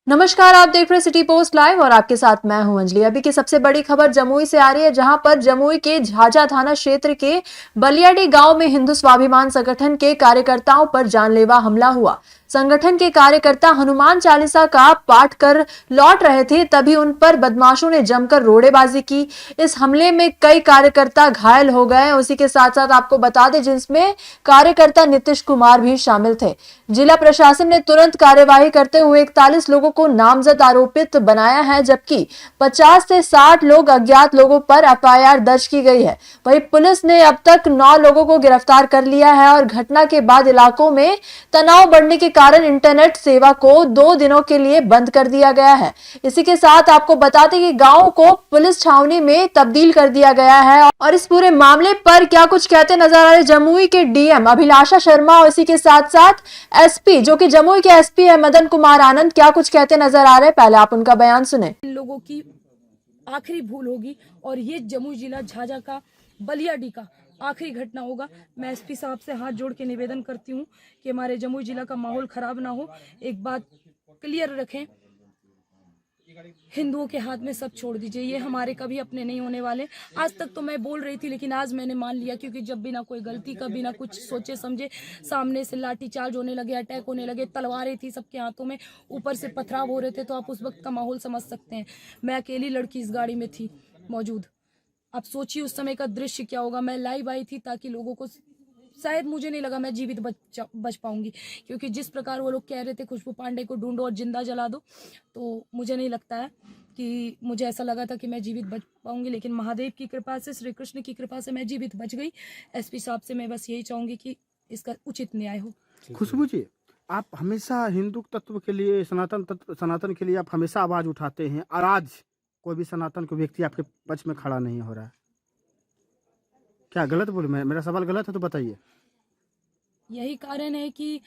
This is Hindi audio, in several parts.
नमस्कार, आप देख रहे हैं सिटी पोस्ट लाइव और आपके साथ मैं हूं अंजलि। अभी की सबसे बड़ी खबर जमुई से आ रही है, जहां पर जमुई के झाझा थाना क्षेत्र के बलियाडी गांव में हिंदू स्वाभिमान संगठन के कार्यकर्ताओं पर जानलेवा हमला हुआ। संगठन के कार्यकर्ता हनुमान चालीसा का पाठ कर लौट रहे थे, तभी उन पर बदमाशों ने जमकर रोड़ेबाजी की। इस हमले में कई कार्यकर्ता घायल हो गए। उसी के साथ साथ आपको बता दें, जिसमें कार्यकर्ता नीतीश कुमार भी शामिल थे। जिला प्रशासन ने तुरंत कार्यवाही करते हुए 41 लोगों को नामजद आरोपित बनाया है, जबकि 50 से 60 लोग अज्ञात लोगों पर एफआईआर दर्ज की गई है। वहीं पुलिस ने अब तक 9 लोगों को गिरफ्तार कर लिया है और घटना के बाद इलाकों में तनाव बढ़ने के कारण इंटरनेट सेवा को 2 दिनों के लिए बंद कर दिया गया है। इसी के साथ आपको बता दें कि गांव को पुलिस छावनी में तब्दील कर दिया गया है। और इस पूरे मामले पर क्या कुछ कहते नजर आ रहे जमुई के डीएम अभिलाषा शर्मा और इसी के साथ साथ एसपी, जो कि जमुई के एसपी है मदन कुमार आनंद, क्या कुछ कहते नजर आ रहे हैं, पहले आप उनका बयान सुने। इन लोगों की आखिरी भूल होगी और ये जमुई जिला झाझा का बलियाडी का आखिरी घटना होगा। मैं एसपी साहब से हाथ जोड़ के निवेदन करती हूँ कि हमारे जमुई जिला का माहौल खराब ना हो। एक बात क्लियर रखें, हिंदुओं के हाथ में सब छोड़ दीजिए, ये हमारे कभी अपने नहीं होने वाले। आज तक तो मैं बोल रही थी, लेकिन आज मैंने मान लिया, क्योंकि जब बिना कोई गलती का, बिना कुछ सोचे समझे सामने से लाठीचार्ज होने लगे, अटैक होने लगे, तलवारें थी सबके हाथों में, ऊपर से पथराव हो रहे थे, तो आप उस वक्त का माहौल समझ सकते हैं। मैं अकेली लड़की इस गाड़ी में थी मौजूद। आप सोचिए उस समय का दृश्य क्या होगा। मैं लाइव आई थी ताकि लोगों को, शायद मुझे नहीं लगा मैं जीवित बच पाऊंगी, क्योंकि जिस प्रकार वो लोग कह रहे थे खुशबू पांडे को ढूंढो और जिंदा जला दो, तो मुझे नहीं लगता है कि मुझे ऐसा लगा था कि मैं जीवित बच पाऊंगी। लेकिन महादेव की कृपा से, श्री कृष्ण की कृपा से मैं जीवित बच गई। एसपी साहब से मैं बस यही चाहूंगी कि इसका उचित न्याय हो। खुशबू जी, आप हमेशा हिंदू तत्व के लिए, सनातन के लिए आप हमेशा आवाज उठाते हैं, और आज कोई भी सनातन को व्यक्ति आपके पक्ष में खड़ा नहीं हो रहा है, क्या गलत बोले? मेरा सवाल गलत है तो बताइए। यही कारण है कि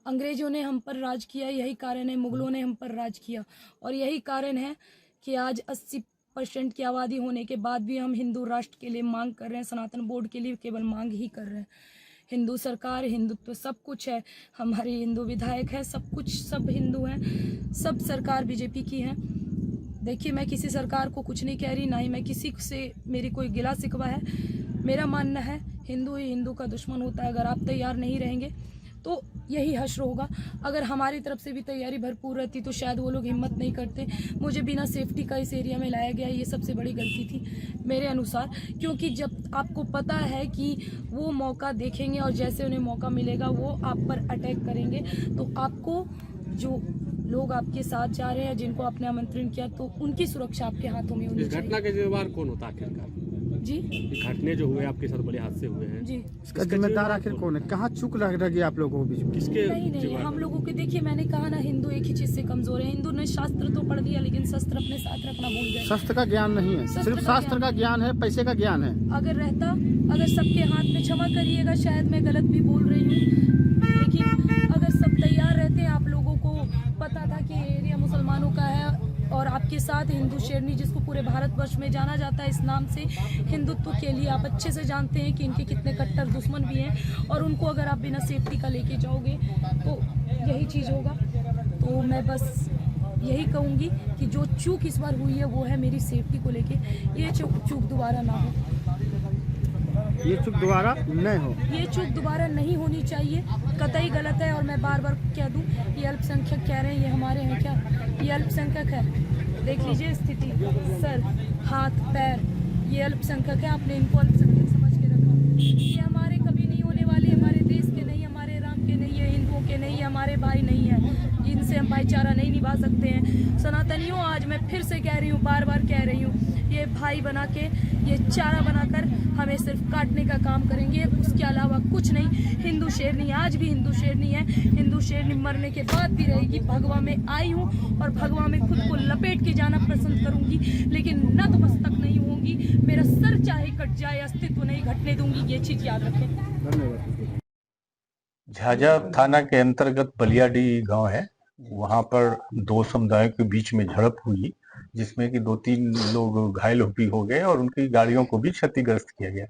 अंग्रेजों ने हम पर राज किया, यही कारण है मुगलों ने हम पर राज किया, और यही कारण है कि आज 80% की आबादी होने के बाद भी हम हिंदू राष्ट्र के लिए मांग कर रहे हैं, सनातन बोर्ड के लिए केवल मांग ही कर रहे हैं। हिंदू सरकार, हिंदुत्व सब कुछ है, हमारे हिंदू विधायक है, सब कुछ, सब हिंदू हैं, सब सरकार बीजेपी की है। देखिए, मैं किसी सरकार को कुछ नहीं कह रही, ना ही मैं किसी से मेरी कोई गिला शिकवा है। मेरा मानना है हिंदू ही हिंदू का दुश्मन होता है। अगर आप तैयार नहीं रहेंगे तो यही हश्र होगा। अगर हमारी तरफ से भी तैयारी भरपूर रहती तो शायद वो लोग हिम्मत नहीं करते। मुझे बिना सेफ्टी का इस एरिया में लाया गया, ये सबसे बड़ी गलती थी मेरे अनुसार, क्योंकि जब आपको पता है कि वो मौका देखेंगे और जैसे उन्हें मौका मिलेगा वो आप पर अटैक करेंगे, तो आपको, जो लोग आपके साथ जा रहे हैं, जिनको आपने आमंत्रण किया, तो उनकी सुरक्षा आपके हाथों में होनी चाहिए। इस घटना के जिम्मेदार कौन होता आखिरकार? जी, घटने जो हुए आपके साथ बड़े हादसे हुए हैं, जी, इसका जिम्मेदार आखिर कौन है? कहाँ चूक लग रही है आप लोगों को बीच में? किसके? नहीं, हम लोगों के, देखिए मैंने कहा ना, हिंदू एक ही चीज से कमजोर है। हिंदू ने शास्त्र तो पढ़ दिया, लेकिन शस्त्र अपने साथ रखना भूल गए। शस्त्र का ज्ञान नहीं है, सिर्फ शास्त्र का ज्ञान है, पैसे का ज्ञान है। अगर रहता, अगर सबके हाथ में, क्षमा करिएगा शायद मैं गलत भी बोल रही हूँ, लेकिन अगर सब तैयार रहते, आप लोगों को पता था कि एरिया मुसलमानों का है, और आपके साथ हिंदू शेरनी, जिसको पूरे भारतवर्ष में जाना जाता है इस नाम से, हिंदुत्व के लिए, आप अच्छे से जानते हैं कि इनके कितने कट्टर दुश्मन भी हैं, और उनको अगर आप बिना सेफ्टी का लेके जाओगे तो यही चीज़ होगा। तो मैं बस यही कहूँगी कि जो चूक इस बार हुई है वो है मेरी सेफ्टी को लेके। ये चूक दोबारा ना हो, ये चूक दोबारा नहीं हो, ये चूक दोबारा नहीं होनी चाहिए, कतई गलत है। और मैं बार बार कह दूं, ये अल्पसंख्यक कह रहे हैं, ये हमारे हैं क्या? ये अल्पसंख्यक है। देख लीजिए स्थिति, सर, हाथ, पैर, ये अल्पसंख्यक है। आपने इनको अल्पसंख्यक समझ के रखा। ये हमारे कभी नहीं होने वाले, हमारे देश के नहीं, हमारे राम के नहीं है, हिंदुओं के नहीं है, हमारे भाई नहीं है, इनसे हम भाईचारा नहीं निभा सकते हैं। सनातनियों, आज मैं फिर से कह रही हूँ, बार बार कह रही हूँ, ये भाई बना के, ये चारा बनाकर हमें सिर्फ काटने का काम करेंगे, उसके अलावा कुछ नहीं। हिंदू शेरनी आज भी हिंदू शेरनी है, हिंदू शेरनी मरने के बाद भी रहेगी। भगवा में आई हूँ और भगवा में खुद को लपेट के जाना पसंद करूंगी, लेकिन नतमस्तक नहीं होंगी। मेरा सर चाहे कट जाए, अस्तित्व नहीं घटने दूंगी, ये चीज याद रखें। धन्यवाद। झाझा थाना के अंतर्गत बलियाडी गांव है, वहां पर 2 समुदायों के बीच में झड़प हुई, जिसमें कि 2-3 लोग घायल भी हो गए और उनकी गाड़ियों को भी क्षतिग्रस्त किया गया।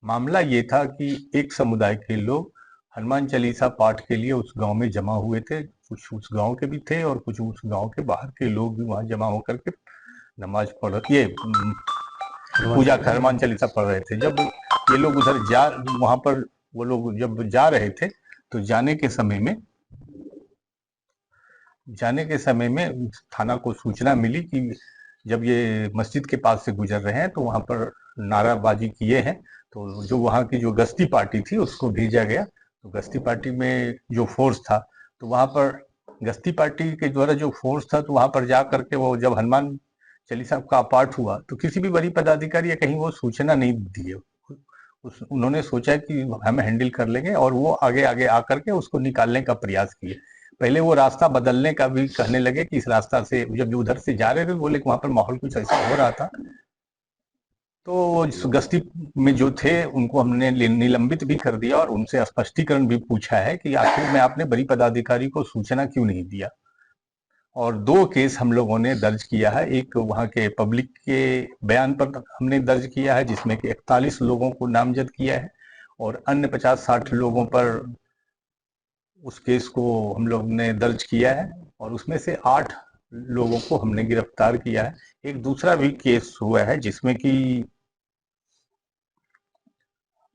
मामला ये था कि एक समुदाय के लोग हनुमान चालीसा पाठ के लिए उस गांव में जमा हुए थे। कुछ उस गांव के भी थे और कुछ उस गांव के बाहर के लोग भी वहां जमा होकर के नमाज पढ़ ये पूजा हनुमान चालीसा पढ़ रहे थे। जब ये लोग उधर वहां पर वो लोग जब जा रहे थे तो जाने के समय में थाना को सूचना मिली कि जब ये मस्जिद के पास से गुजर रहे हैं तो वहां पर नाराबाजी किए हैं। तो जो वहां की जो गश्ती पार्टी थी उसको भेजा गया। तो गश्ती पार्टी में जो फोर्स था तो वहां पर गश्ती पार्टी के द्वारा जो फोर्स था तो वहां पर जा करके वो जब हनुमान चालीसा का पाठ हुआ तो किसी भी बड़ी पदाधिकारी या कहीं वो सूचना नहीं दिए। उन्होंने सोचा कि हम हैंडल कर लेंगे और वो आगे आगे आकर के उसको निकालने का प्रयास किए। पहले वो रास्ता बदलने का भी कहने लगे कि इस रास्ता से जब उधर से जा रहे थे बोले कि वहां पर माहौल कुछ ऐसा हो रहा था। तो गश्ती में जो थे उनको हमने निलंबित भी कर दिया और उनसे स्पष्टीकरण भी पूछा है कि आखिर में आपने बड़ी पदाधिकारी को सूचना क्यों नहीं दिया। और 2 केस हम लोगों ने दर्ज किया है। एक वहां के पब्लिक के बयान पर हमने दर्ज किया है जिसमें कि 41 लोगों को नामजद किया है और अन्य 50-60 लोगों पर उस केस को हम लोग ने दर्ज किया है और उसमें से 8 लोगों को हमने गिरफ्तार किया है। एक दूसरा भी केस हुआ है जिसमें कि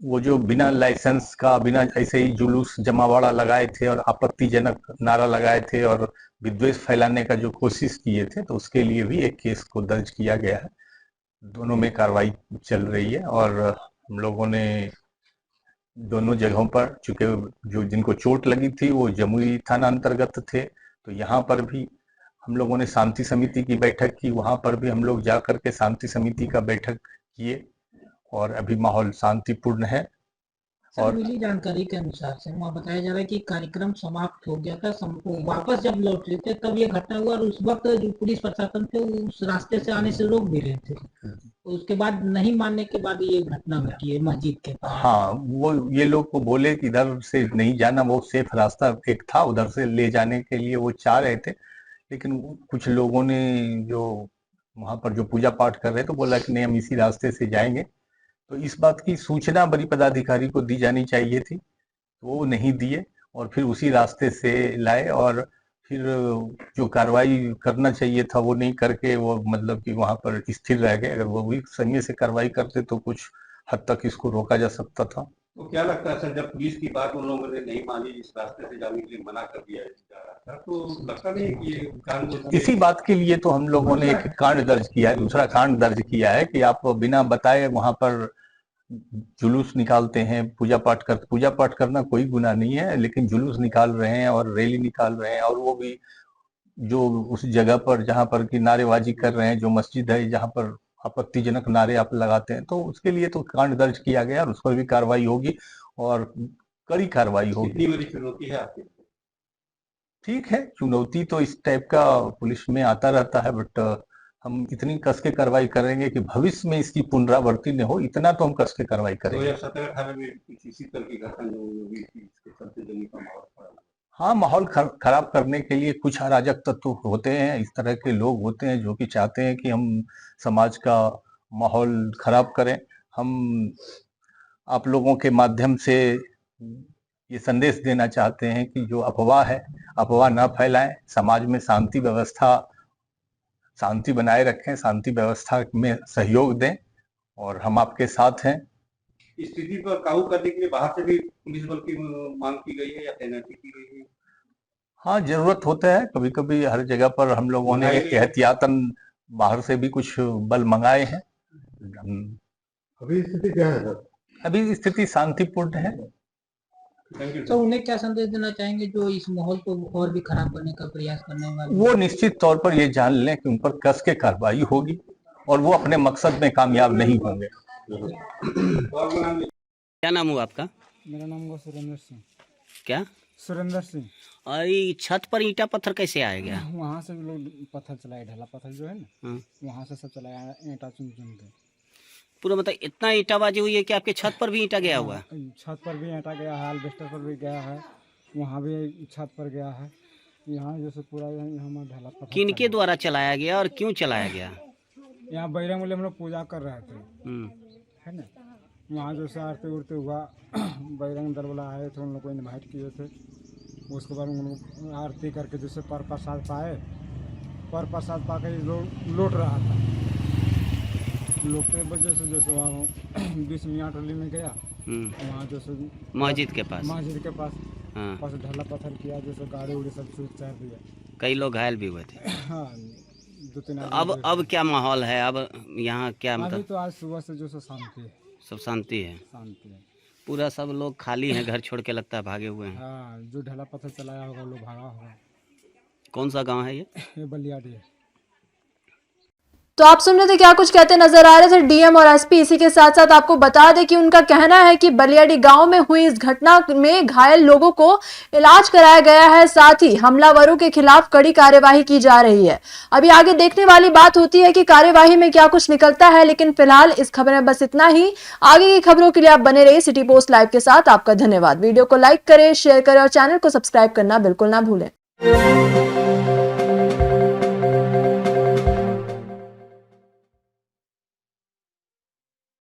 वो जो बिना लाइसेंस का बिना ऐसे ही जुलूस जमावड़ा लगाए थे और आपत्तिजनक नारा लगाए थे और विद्वेष फैलाने का जो कोशिश किए थे तो उसके लिए भी एक केस को दर्ज किया गया है। दोनों में कार्रवाई चल रही है और हम लोगों ने दोनों जगहों पर चूंकि जो जिनको चोट लगी थी वो जमुई थाना अंतर्गत थे तो यहाँ पर भी हम लोगों ने शांति समिति की बैठक की। वहां पर भी हम लोग जाकर के शांति समिति का बैठक किए और अभी माहौल शांतिपूर्ण है। सर, और मिली जानकारी के अनुसार से वहाँ बताया जा रहा है कि कार्यक्रम समाप्त हो गया था, वापस जब लौट रहे थे तब ये घटना हुआ और उस वक्त जो पुलिस प्रशासन थे उस रास्ते से आने से रोक भी रहे थे। तो उसके बाद नहीं मानने के बाद ये घटना घटी है मस्जिद के पास। हाँ, वो ये लोग को बोले कि इधर से नहीं जाना, वो सेफ रास्ता एक था उधर से ले जाने के लिए वो चाह रहे थे, लेकिन कुछ लोगों ने जो वहां पर जो पूजा पाठ कर रहे थे तो बोला कि नहीं हम इसी रास्ते से जाएंगे। तो इस बात की सूचना बड़ी पदाधिकारी को दी जानी चाहिए थी, तो वो नहीं दिए और फिर उसी रास्ते से लाए और फिर जो कार्रवाई करना चाहिए था वो नहीं करके वो मतलब कि वहां पर स्थिर रह गए। अगर वो भी समय से कार्रवाई करते तो कुछ हद तक इसको रोका जा सकता था। तो क्या लगता है सर, जब पुलिस की बात उन लोगों ने नहीं मानी, इस रास्ते से जाने के लिए मना कर दिया जा रहा था, तो लगता नहीं कि ये कानून इसी बात के लिए तो हम लोगों ने एक कांड दर्ज किया है, दूसरा कांड दर्ज किया है कि आप बिना बताए वहां पर जुलूस निकालते हैं। पूजा पाठ करना कोई गुनाह नहीं है, लेकिन जुलूस निकाल रहे हैं और रैली निकाल रहे हैं और वो भी जो उस जगह पर जहां पर कि नारेबाजी कर रहे हैं, जो मस्जिद है जहां पर आपत्तिजनक नारे आप लगाते हैं, तो उसके लिए तो कांड दर्ज किया गया और उस पर भी कार्रवाई होगी और कड़ी कार्रवाई होगी। कितनी बड़ी चुनौती है आपके? ठीक है, चुनौती तो इस टाइप का पुलिस में आता रहता है, बट हम इतनी कस के कार्रवाई करेंगे कि भविष्य में इसकी पुनरावृत्ति न हो, इतना तो हम कस के कार्रवाई करेंगे। 2017-18 में कुछ इसी तरह की घटना जो हुई थी, इसके चलते जंगी का माहौल पड़ा। हाँ, माहौल खराब करने के लिए कुछ अराजक तत्व होते हैं, इस तरह के लोग होते हैं जो कि चाहते हैं कि हम समाज का माहौल खराब करें। हम आप लोगों के माध्यम से ये संदेश देना चाहते हैं कि जो अफवाह है, अफवाह न फैलाएं, समाज में शांति बनाए रखें, शांति व्यवस्था में सहयोग दें और हम आपके साथ हैं। स्थिति पर काबू करने के लिए बाहर से भी पुलिस बल की मांग की गई है या तैनाती की गई है? हाँ, जरूरत होता है, कभी कभी हर जगह पर हम लोगों ने एहतियातन बाहर से भी कुछ बल मंगाए हैं। अभी स्थिति क्या है सर? अभी स्थिति शांतिपूर्ण है। तो उन्हें क्या संदेश देना चाहेंगे जो इस माहौल को और भी खराब करने का प्रयास करने वाले? वो निश्चित तौर पर ये जान लें कि उन पर कस के कार्रवाई होगी और वो अपने मकसद में कामयाब नहीं होंगे। क्या नाम हुआ आपका? मेरा नाम हुआ सुरेंद्र सिंह। क्या? सुरेंद्र सिंह। और ये छत पर ईंटा पत्थर कैसे आ गया? वहाँ से भी लोग पत्थर चलाए, ढला पत्थर जो है ना, हाँ। वहाँ से सब चलाया, ईंटा चुन चुन के। पूरा मतलब इतना ईंटाबाजी हुई है कि आपके छत पर भी ईंटा गया हुआ है? छत पर भी ईंटा गया है, एल्वेस्टर पर भी गया है, वहाँ भी छत पर गया है, यहाँ जैसे पूरा यहाँ ढला पत्थर। किनके द्वारा चलाया गया और क्यों चलाया गया? यहाँ बैरंग वाले हम लोग पूजा कर रहे थे, है ना, वहाँ जैसे आरती उरती हुआ, बैरंग दल वाला आए थे, उन लोग को इन्वाइट किए थे, उसके बाद उनको आरती करके जैसे पर प्रसाद पाए, पर प्रसाद पा के लौट रहा था। लौटते वजह से जैसे वहाँ 20 मिनट टोली में गया, वहाँ जैसे मस्जिद के पास। मस्जिद के पास हाँ, पास ढला पत्थर किया, जैसे गाड़ी उड़ी सब छूट चार दिया। कई लोग घायल भी हुए थे। हाँ, 2-3 अब क्या माहौल है? अब यहाँ क्या अभी मतलब तो आज सुबह से जो सो शांति है, सब शांति है? शांति है। पूरा सब लोग खाली हैं, घर छोड़ के लगता है भागे हुए हैं। हाँ, जो ढला पत्थर चलाया होगा लोग भागा होगा। कौन सा गांव है ये? ये बलियाडी है। तो आप सुन रहे थे क्या कुछ कहते नजर आ रहे थे डीएम और एसपी। इसी के साथ साथ आपको बता दें कि उनका कहना है कि बलियाडी गांव में हुई इस घटना में घायल लोगों को इलाज कराया गया है, साथ ही हमलावरों के खिलाफ कड़ी कार्यवाही की जा रही है। अभी आगे देखने वाली बात होती है कि कार्यवाही में क्या कुछ निकलता है, लेकिन फिलहाल इस खबर में बस इतना ही। आगे की खबरों के लिए आप बने रहिए सिटी पोस्ट लाइव के साथ। आपका धन्यवाद। वीडियो को लाइक करें, शेयर करें और चैनल को सब्सक्राइब करना बिल्कुल ना भूलें।